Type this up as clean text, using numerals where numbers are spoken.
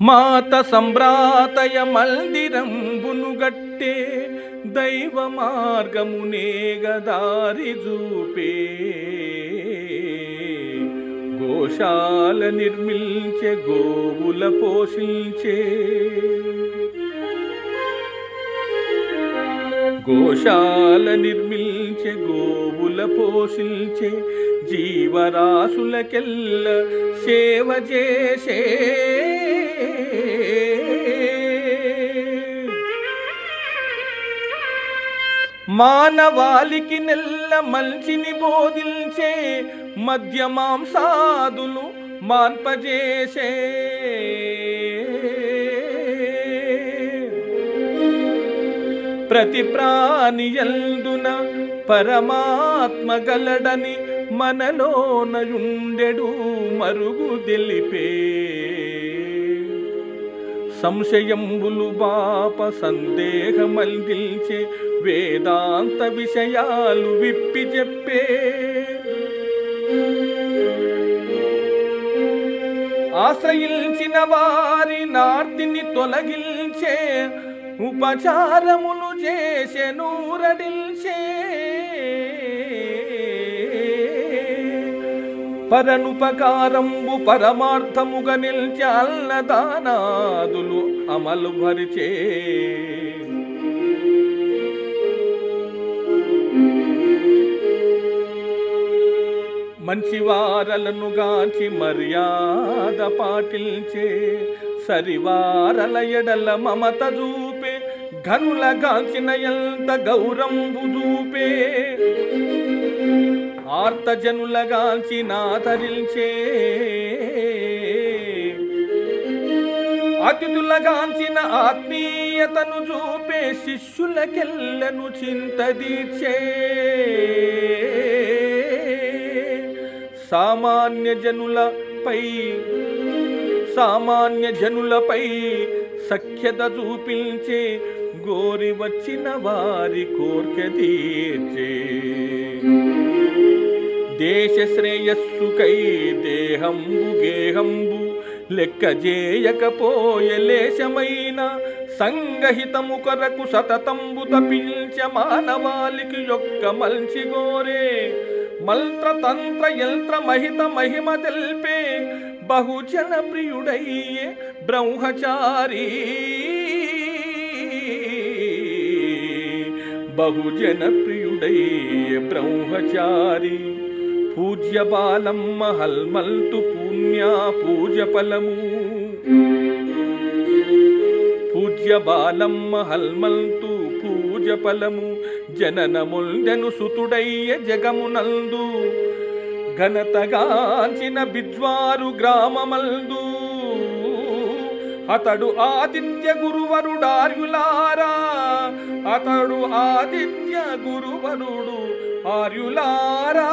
మాత సంభ్రాతయ మందిరంబును గట్టే దైవ మార్గమునేగదారి చూపే గోశాల నిర్మించే గోవుల పోషించే గోశాల నిర్మించే గోవుల పోషించే జీవరాశులకెల్ల సేవ చేసే మానవాళికి నెల్ల మంచిని బోధించే మద్య మాంసాదులు మాన్పజేసే ప్రతి ప్రాణియందున పరమాత్మ గలడని మనలోనయుండెడు మరుగు తెలిపే సంశయంబులు బాప సందేహమల్దిల్చే వేదాంత విషయాలు విప్పి చెప్పే ఆశ్రయించిన వారి నార్తిని తొలగించే ఉపచారములు చేసే నూరడిల్చే పరనుపకారంబు పరమార్థముగా నిల్చే అన్నదానాదులు అమలు భరిచే మంచివారలను గాంచి మర్యాద పాటిల్చే సరివారల ఎడల మమత చూపే ఘనుల గాంచిన ఎంత గౌరంబు చూపే ఆర్తజనుల గాంచిన ఆదరించే అతిథుల గాంచిన ఆత్మీయతను చూపే శిష్యులకెల్లను చింతదీర్చే సామాన్య జనులపై సఖ్యత చూపించే గోరి వచ్చిన వారి కోర్కె తీర్చే దేశ శ్రేయస్సుకై దేహంబు గేహంబు లెక్క చేయకపోయే లేశమైన సంగహితము కొరకు సతతంబు తపించ మానవాళికి యొక్క మల్చి గోరే మంత్ర తంత్ర యంత్ర మహిత మహిమ తెల్పే బహుజన ప్రియుడయ్యే బ్రహ్మచారి బహుజన ప్రియుడయ్యే బ్రహ్మచారి పూజ్య బాలమ్మ హల్మల్తు పుణ్యా పూజ ఫలము పూజ్య బాలమ్మ హల్మల్తు పూజ ఫలము జననముల్దెను సుతుడయ్య జగమునందు ఘనతగాంచిన బిజ్వారు గ్రామమందు అతడు ఆదిత్య గురువరుడార్యులారా అతడు ఆదిత్య గురువరుడు ఆర్యులారా